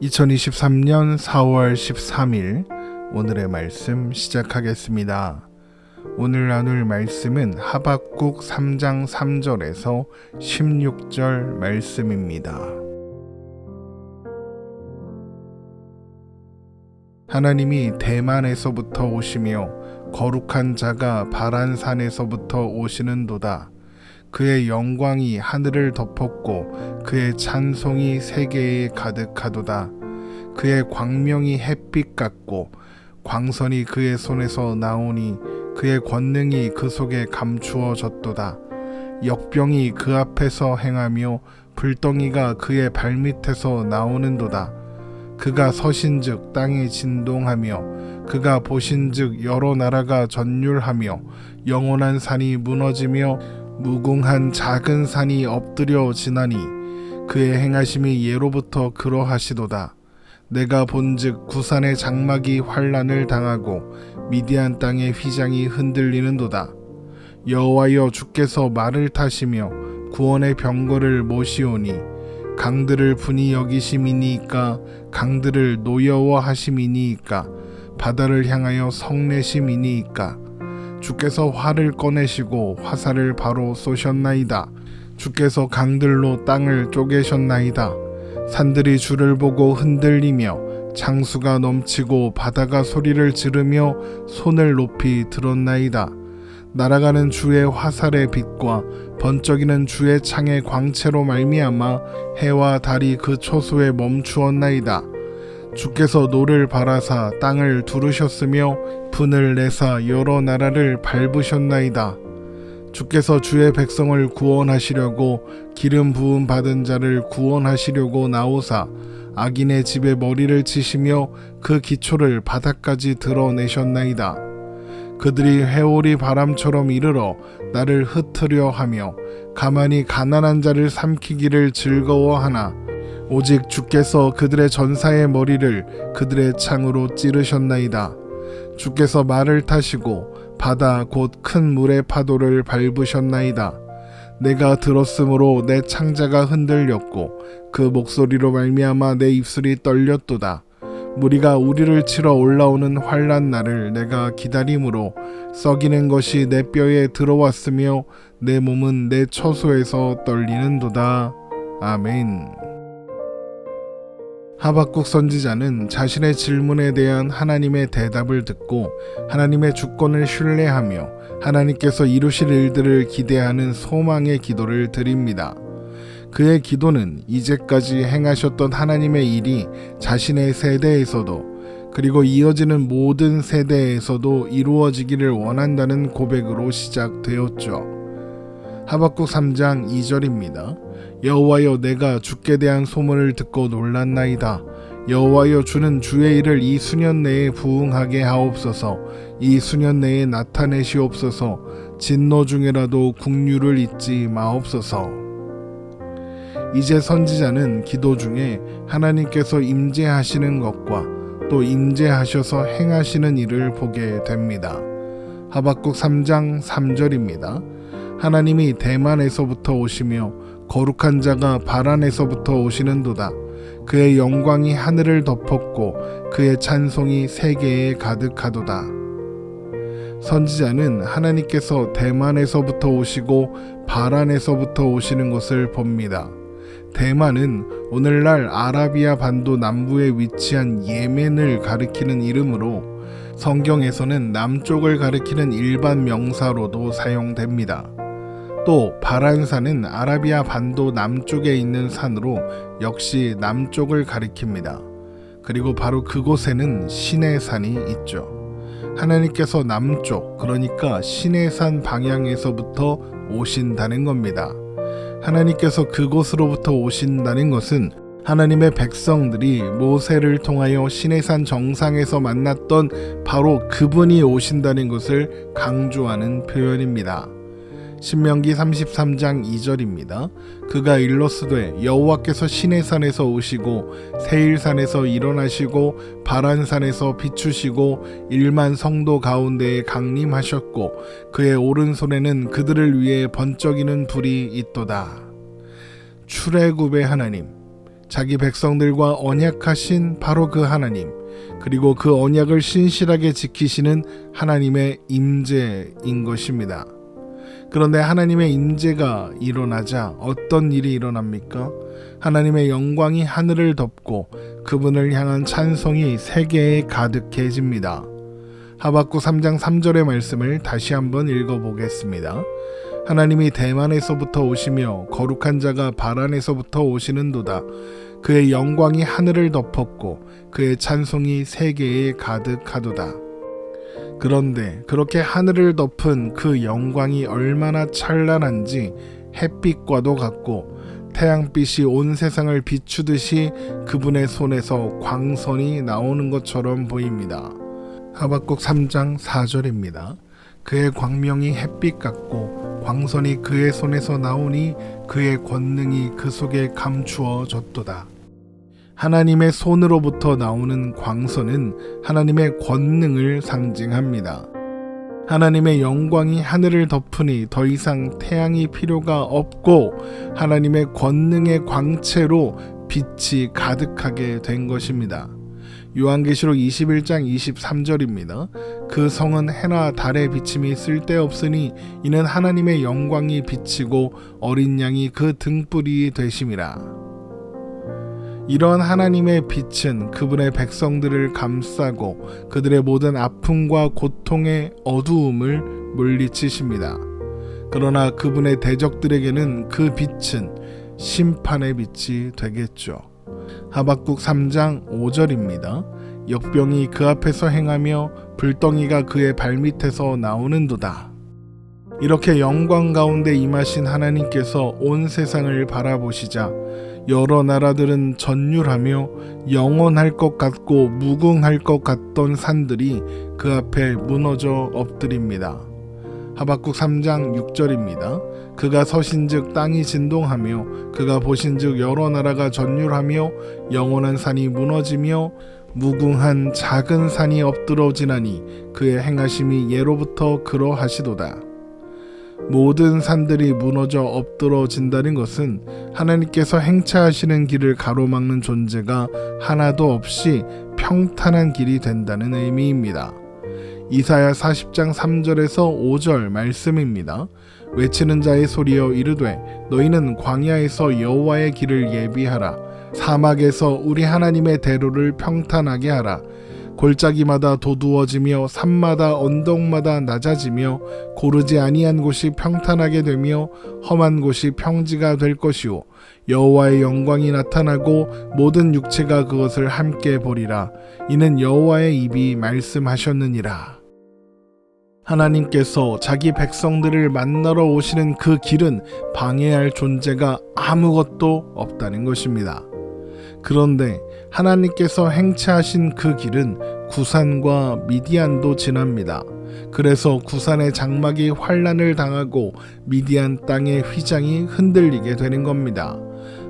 2023년 4월 13일 오늘의 말씀 시작하겠습니다. 오늘 나눌 말씀은 하박국 3장 3절에서 16절 말씀입니다. 하나님이 대만에서부터 오시며 거룩한 자가 바란산에서부터 오시는도다. 그의 영광이 하늘을 덮었고 그의 찬송이 세계에 가득하도다. 그의 광명이 햇빛 같고 광선이 그의 손에서 나오니 그의 권능이 그 속에 감추어졌도다. 역병이 그 앞에서 행하며 불덩이가 그의 발밑에서 나오는도다. 그가 서신즉 땅이 진동하며 그가 보신즉 여러 나라가 전율하며 영원한 산이 무너지며 무궁한 작은 산이 엎드려 지나니 그의 행하심이 예로부터 그러하시도다. 내가 본즉 구산의 장막이 환란을 당하고 미디안 땅의 휘장이 흔들리는도다. 여호와여 주께서 말을 타시며 구원의 병거를 모시오니 강들을 분이 여기심이니이까 강들을 노여워하심이니이까 바다를 향하여 성내심이니이까 주께서 활을 꺼내시고 화살을 바로 쏘셨나이다. 주께서 강들로 땅을 쪼개셨나이다. 산들이 주를 보고 흔들리며 창수가 넘치고 바다가 소리를 지르며 손을 높이 들었나이다. 날아가는 주의 화살의 빛과 번쩍이는 주의 창의 광채로 말미암아 해와 달이 그 초소에 멈추었나이다. 주께서 노를 바라사 땅을 두르셨으며 분을 내사 여러 나라를 밟으셨나이다. 주께서 주의 백성을 구원하시려고 기름 부음 받은 자를 구원하시려고 나오사 악인의 집에 머리를 치시며 그 기초를 바닥까지 드러내셨나이다. 그들이 회오리 바람처럼 이르러 나를 흩으려 하며 가만히 가난한 자를 삼키기를 즐거워하나 오직 주께서 그들의 전사의 머리를 그들의 창으로 찌르셨나이다. 주께서 말을 타시고 바다 곧 큰 물의 파도를 밟으셨나이다. 내가 들었으므로 내 창자가 흔들렸고 그 목소리로 말미암아 내 입술이 떨렸도다. 무리가 우리를 치러 올라오는 환난 날을 내가 기다림으로 썩이는 것이 내 뼈에 들어왔으며 내 몸은 내 처소에서 떨리는도다. 아멘. 하박국 선지자는 자신의 질문에 대한 하나님의 대답을 듣고 하나님의 주권을 신뢰하며 하나님께서 이루실 일들을 기대하는 소망의 기도를 드립니다. 그의 기도는 이제까지 행하셨던 하나님의 일이 자신의 세대에서도 그리고 이어지는 모든 세대에서도 이루어지기를 원한다는 고백으로 시작되었죠. 하박국 3장 2절입니다. 여호와여 내가 주께 대한 소문을 듣고 놀랐나이다. 여호와여 주는 주의 일을 이 수년 내에 부응하게 하옵소서. 이 수년 내에 나타내시옵소서. 진노 중에라도 국류를 잊지 마옵소서. 이제 선지자는 기도 중에 하나님께서 임재하시는 것과 또 임재하셔서 행하시는 일을 보게 됩니다. 하박국 3장 3절입니다. 하나님이 대만에서부터 오시며 거룩한 자가 바란에서부터 오시는도다. 그의 영광이 하늘을 덮었고 그의 찬송이 세계에 가득하도다. 선지자는 하나님께서 대만에서부터 오시고 바란에서부터 오시는 것을 봅니다. 대만은 오늘날 아라비아 반도 남부에 위치한 예멘을 가리키는 이름으로 성경에서는 남쪽을 가리키는 일반 명사로도 사용됩니다. 또 바란산은 아라비아 반도 남쪽에 있는 산으로 역시 남쪽을 가리킵니다. 그리고 바로 그곳에는 신의 산이 있죠. 하나님께서 남쪽, 그러니까 신의 산 방향에서부터 오신다는 겁니다. 하나님께서 그곳으로부터 오신다는 것은 하나님의 백성들이 모세를 통하여 신의 산 정상에서 만났던 바로 그분이 오신다는 것을 강조하는 표현입니다. 신명기 33장 2절입니다. 그가 일러스되 여호와께서 신의 산에서 오시고 세일산에서 일어나시고 바란산에서 비추시고 1만 성도 가운데에 강림하셨고 그의 오른손에는 그들을 위해 번쩍이는 불이 있도다. 출애굽의 하나님, 자기 백성들과 언약하신 바로 그 하나님, 그리고 그 언약을 신실하게 지키시는 하나님의 임재인 것입니다. 그런데 하나님의 임재가 일어나자 어떤 일이 일어납니까? 하나님의 영광이 하늘을 덮고 그분을 향한 찬송이 세계에 가득해집니다. 하박국 3장 3절의 말씀을 다시 한번 읽어보겠습니다. 하나님이 대만에서부터 오시며 거룩한 자가 바란에서부터 오시는도다. 그의 영광이 하늘을 덮었고 그의 찬송이 세계에 가득하도다. 그런데 그렇게 하늘을 덮은 그 영광이 얼마나 찬란한지 햇빛과도 같고 태양빛이 온 세상을 비추듯이 그분의 손에서 광선이 나오는 것처럼 보입니다. 하박국 3장 4절입니다. 그의 광명이 햇빛 같고 광선이 그의 손에서 나오니 그의 권능이 그 속에 감추어졌도다. 하나님의 손으로부터 나오는 광선은 하나님의 권능을 상징합니다. 하나님의 영광이 하늘을 덮으니 더 이상 태양이 필요가 없고 하나님의 권능의 광채로 빛이 가득하게 된 것입니다. 요한계시록 21장 23절입니다. 그 성은 해나 달의 비침이 쓸데없으니 이는 하나님의 영광이 비치고 어린 양이 그 등불이 되심이라. 이런 하나님의 빛은 그분의 백성들을 감싸고 그들의 모든 아픔과 고통의 어두움을 물리치십니다. 그러나 그분의 대적들에게는 그 빛은 심판의 빛이 되겠죠. 하박국 3장 5절입니다. 역병이 그 앞에서 행하며 불덩이가 그의 발밑에서 나오는도다. 이렇게 영광 가운데 임하신 하나님께서 온 세상을 바라보시자 여러 나라들은 전율하며 영원할 것 같고 무궁할 것 같던 산들이 그 앞에 무너져 엎드립니다. 하박국 3장 6절입니다. 그가 서신즉 땅이 진동하며 그가 보신즉 여러 나라가 전율하며 영원한 산이 무너지며 무궁한 작은 산이 엎드러지나니 그의 행하심이 예로부터 그러하시도다. 모든 산들이 무너져 엎드러진다는 것은 하나님께서 행차하시는 길을 가로막는 존재가 하나도 없이 평탄한 길이 된다는 의미입니다. 이사야 40장 3절에서 5절 말씀입니다. 외치는 자의 소리여 이르되 너희는 광야에서 여호와의 길을 예비하라. 사막에서 우리 하나님의 대로를 평탄하게 하라. 골짜기마다 도두어지며 산마다 언덕마다 낮아지며 고르지 아니한 곳이 평탄하게 되며 험한 곳이 평지가 될 것이요 여호와의 영광이 나타나고 모든 육체가 그것을 함께 보리라. 이는 여호와의 입이 말씀하셨느니라. 하나님께서 자기 백성들을 만나러 오시는 그 길은 방해할 존재가 아무것도 없다는 것입니다. 그런데 하나님께서 행차하신 그 길은 구산과 미디안도 지납니다. 그래서 구산의 장막이 환란을 당하고 미디안 땅의 휘장이 흔들리게 되는 겁니다.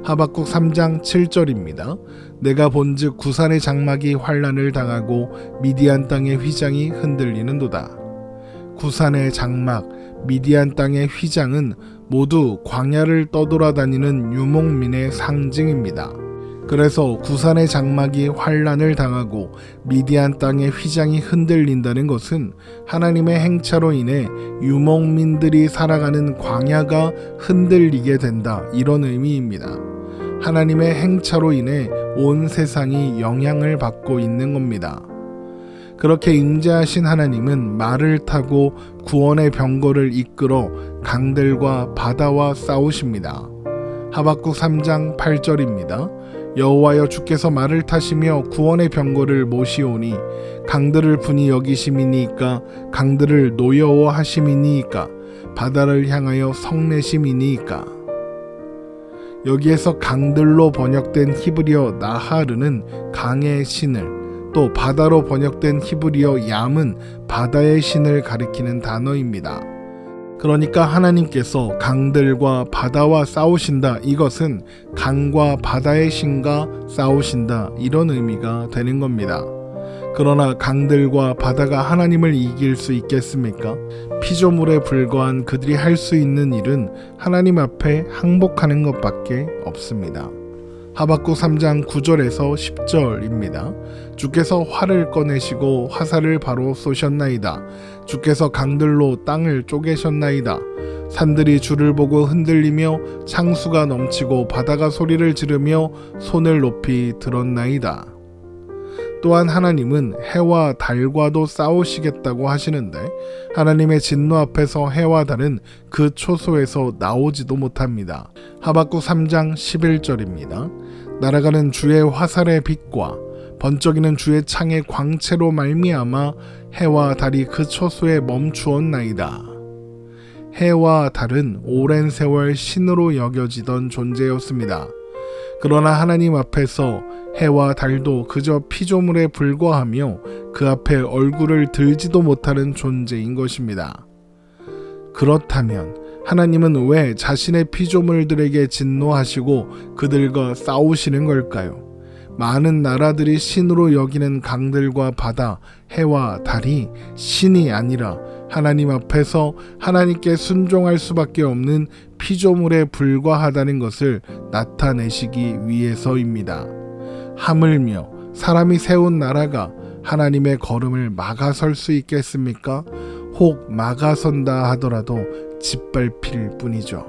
하박국 3장 7절입니다. 내가 본즉 구산의 장막이 환란을 당하고 미디안 땅의 휘장이 흔들리는도다. 구산의 장막, 미디안 땅의 휘장은 모두 광야를 떠돌아다니는 유목민의 상징입니다. 그래서 구산의 장막이 환란을 당하고 미디안 땅의 휘장이 흔들린다는 것은 하나님의 행차로 인해 유목민들이 살아가는 광야가 흔들리게 된다, 이런 의미입니다. 하나님의 행차로 인해 온 세상이 영향을 받고 있는 겁니다. 그렇게 임재하신 하나님은 말을 타고 구원의 병거를 이끌어 강들과 바다와 싸우십니다. 하박국 3장 8절입니다. 여호와여 주께서 말을 타시며 구원의 병거를 모시오니 강들을 분이 여기심이니이까 강들을 노여워하심이니이까 바다를 향하여 성내심이니이까. 여기에서 강들로 번역된 히브리어 나하르는 강의 신을, 또 바다로 번역된 히브리어 얌은 바다의 신을 가리키는 단어입니다. 그러니까 하나님께서 강들과 바다와 싸우신다, 이것은 강과 바다의 신과 싸우신다, 이런 의미가 되는 겁니다. 그러나 강들과 바다가 하나님을 이길 수 있겠습니까? 피조물에 불과한 그들이 할 수 있는 일은 하나님 앞에 항복하는 것밖에 없습니다. 하박국 3장 9절에서 10절입니다. 주께서 활을 꺼내시고 화살을 바로 쏘셨나이다. 주께서 강들로 땅을 쪼개셨나이다. 산들이 주를 보고 흔들리며 창수가 넘치고 바다가 소리를 지르며 손을 높이 들었나이다. 또한 하나님은 해와 달과도 싸우시겠다고 하시는데 하나님의 진노 앞에서 해와 달은 그 초소에서 나오지도 못합니다. 하박국 3장 11절입니다. 날아가는 주의 화살의 빛과 번쩍이는 주의 창의 광채로 말미암아 해와 달이 그 초소에 멈추었나이다. 해와 달은 오랜 세월 신으로 여겨지던 존재였습니다. 그러나 하나님 앞에서 해와 달도 그저 피조물에 불과하며 그 앞에 얼굴을 들지도 못하는 존재인 것입니다. 그렇다면 하나님은 왜 자신의 피조물들에게 진노하시고 그들과 싸우시는 걸까요? 많은 나라들이 신으로 여기는 강들과 바다, 해와 달이 신이 아니라 하나님 앞에서 하나님께 순종할 수밖에 없는 피조물에 불과하다는 것을 나타내시기 위해서입니다. 하물며 사람이 세운 나라가 하나님의 걸음을 막아설 수 있겠습니까? 혹 막아선다 하더라도 짓밟힐 뿐이죠.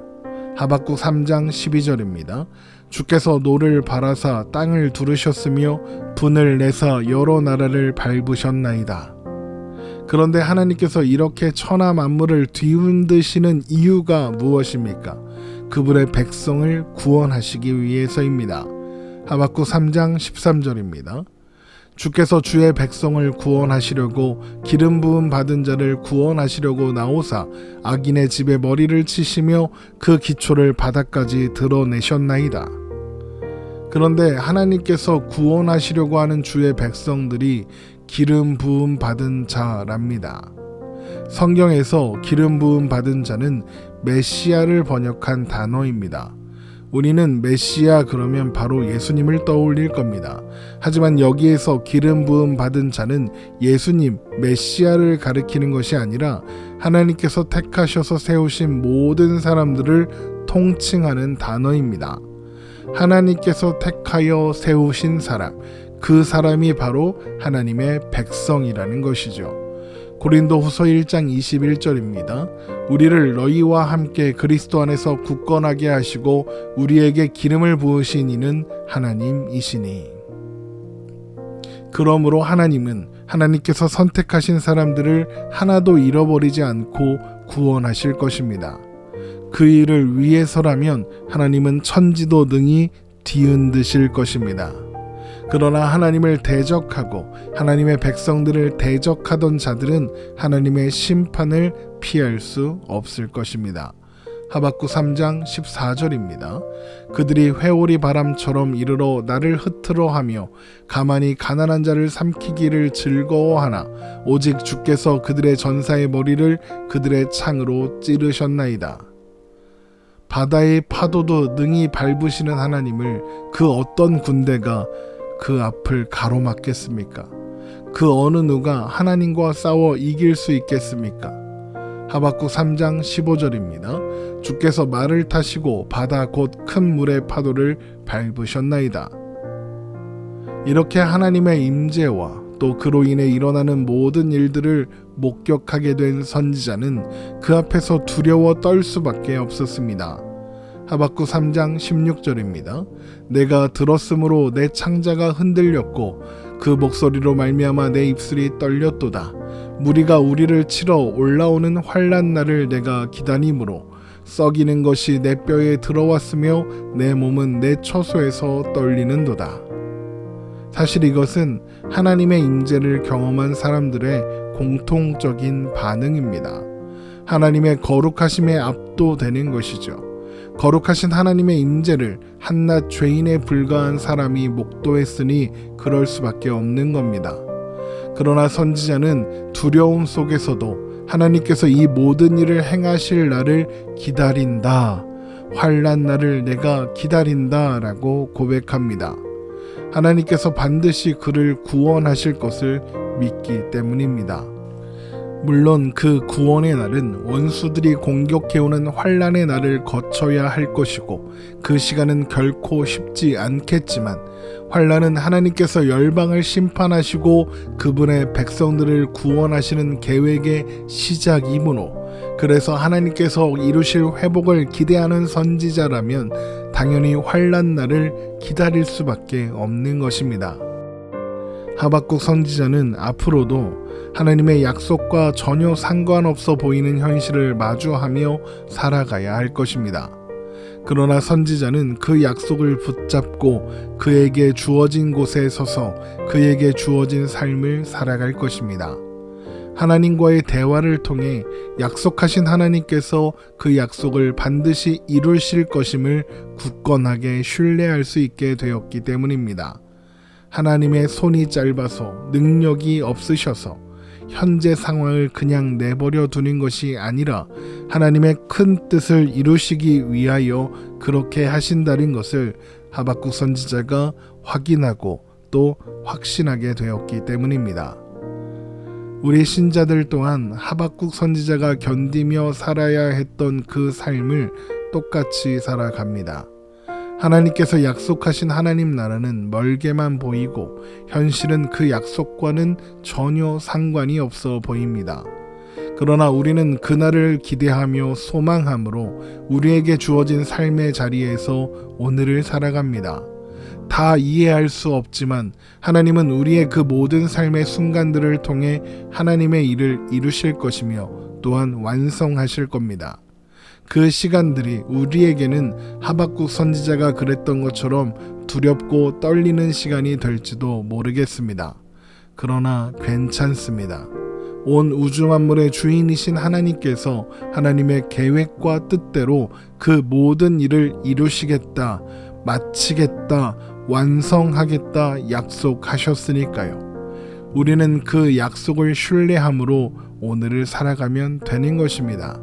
하박국 3장 12절입니다. 주께서 노를 바라사 땅을 두르셨으며 분을 내사 여러 나라를 밟으셨나이다. 그런데 하나님께서 이렇게 천하 만물을 뒤흔드시는 이유가 무엇입니까? 그분의 백성을 구원하시기 위해서입니다. 하박국 3장 13절입니다. 주께서 주의 백성을 구원하시려고 기름 부음 받은 자를 구원하시려고 나오사 악인의 집에 머리를 치시며 그 기초를 바닥까지 드러내셨나이다. 그런데 하나님께서 구원하시려고 하는 주의 백성들이 기름 부음 받은 자랍니다. 성경에서 기름 부음 받은 자는 메시아를 번역한 단어입니다. 우리는 메시아 그러면 바로 예수님을 떠올릴 겁니다. 하지만 여기에서 기름 부음 받은 자는 예수님, 메시아를 가리키는 것이 아니라 하나님께서 택하셔서 세우신 모든 사람들을 통칭하는 단어입니다. 하나님께서 택하여 세우신 사람, 그 사람이 바로 하나님의 백성이라는 것이죠. 고린도후서 1장 21절입니다. 우리를 너희와 함께 그리스도 안에서 굳건하게 하시고 우리에게 기름을 부으신 이는 하나님이시니. 그러므로 하나님은 하나님께서 선택하신 사람들을 하나도 잃어버리지 않고 구원하실 것입니다. 그 일을 위해서라면 하나님은 천지도 능히 뒤흔드실 것입니다. 그러나 하나님을 대적하고 하나님의 백성들을 대적하던 자들은 하나님의 심판을 피할 수 없을 것입니다. 하박국 3장 14절입니다. 그들이 회오리 바람처럼 이르러 나를 흩트러 하며 가만히 가난한 자를 삼키기를 즐거워하나 오직 주께서 그들의 전사의 머리를 그들의 창으로 찌르셨나이다. 바다의 파도도 능히 밟으시는 하나님을 그 어떤 군대가 그 앞을 가로막겠습니까? 그 어느 누가 하나님과 싸워 이길 수 있겠습니까? 하박국 3장 15절입니다. 주께서 말을 타시고 바다 곧 큰 물의 파도를 밟으셨나이다. 이렇게 하나님의 임재와 또 그로 인해 일어나는 모든 일들을 목격하게 된 선지자는 그 앞에서 두려워 떨 수밖에 없었습니다. 하박국 3장 16절입니다. 내가 들었으므로 내 창자가 흔들렸고 그 목소리로 말미암아 내 입술이 떨렸도다. 무리가 우리를 치러 올라오는 환난 날을 내가 기다림으로 썩이는 것이 내 뼈에 들어왔으며 내 몸은 내 처소에서 떨리는도다. 사실 이것은 하나님의 임재를 경험한 사람들의 공통적인 반응입니다. 하나님의 거룩하심에 압도되는 것이죠. 거룩하신 하나님의 임재를 한낱 죄인에 불과한 사람이 목도했으니 그럴 수밖에 없는 겁니다. 그러나 선지자는 두려움 속에서도 하나님께서 이 모든 일을 행하실 날을 기다린다. 환난 날을 내가 기다린다 라고 고백합니다. 하나님께서 반드시 그를 구원하실 것을 믿기 때문입니다. 물론 그 구원의 날은 원수들이 공격해오는 환난의 날을 거쳐야 할 것이고 그 시간은 결코 쉽지 않겠지만 환난은 하나님께서 열방을 심판하시고 그분의 백성들을 구원하시는 계획의 시작이므로 그래서 하나님께서 이루실 회복을 기대하는 선지자라면 당연히 환난 날을 기다릴 수밖에 없는 것입니다. 하박국 선지자는 앞으로도 하나님의 약속과 전혀 상관없어 보이는 현실을 마주하며 살아가야 할 것입니다. 그러나 선지자는 그 약속을 붙잡고 그에게 주어진 곳에 서서 그에게 주어진 삶을 살아갈 것입니다. 하나님과의 대화를 통해 약속하신 하나님께서 그 약속을 반드시 이루실 것임을 굳건하게 신뢰할 수 있게 되었기 때문입니다. 하나님의 손이 짧아서 능력이 없으셔서 현재 상황을 그냥 내버려 두는 것이 아니라 하나님의 큰 뜻을 이루시기 위하여 그렇게 하신다는 것을 하박국 선지자가 확인하고 또 확신하게 되었기 때문입니다. 우리 신자들 또한 하박국 선지자가 견디며 살아야 했던 그 삶을 똑같이 살아갑니다. 하나님께서 약속하신 하나님 나라는 멀게만 보이고 현실은 그 약속과는 전혀 상관이 없어 보입니다. 그러나 우리는 그날을 기대하며 소망함으로 우리에게 주어진 삶의 자리에서 오늘을 살아갑니다. 다 이해할 수 없지만 하나님은 우리의 그 모든 삶의 순간들을 통해 하나님의 일을 이루실 것이며 또한 완성하실 겁니다. 그 시간들이 우리에게는 하박국 선지자가 그랬던 것처럼 두렵고 떨리는 시간이 될지도 모르겠습니다. 그러나 괜찮습니다. 온 우주 만물의 주인이신 하나님께서 하나님의 계획과 뜻대로 그 모든 일을 이루시겠다, 마치겠다, 완성하겠다 약속하셨으니까요. 우리는 그 약속을 신뢰함으로 오늘을 살아가면 되는 것입니다.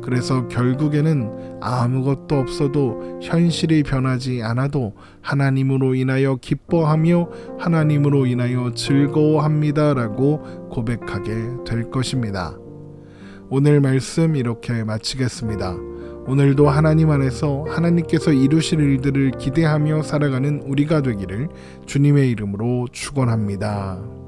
그래서 결국에는 아무것도 없어도 현실이 변하지 않아도 하나님으로 인하여 기뻐하며 하나님으로 인하여 즐거워합니다라고 고백하게 될 것입니다. 오늘 말씀 이렇게 마치겠습니다. 오늘도 하나님 안에서 하나님께서 이루실 일들을 기대하며 살아가는 우리가 되기를 주님의 이름으로 축원합니다.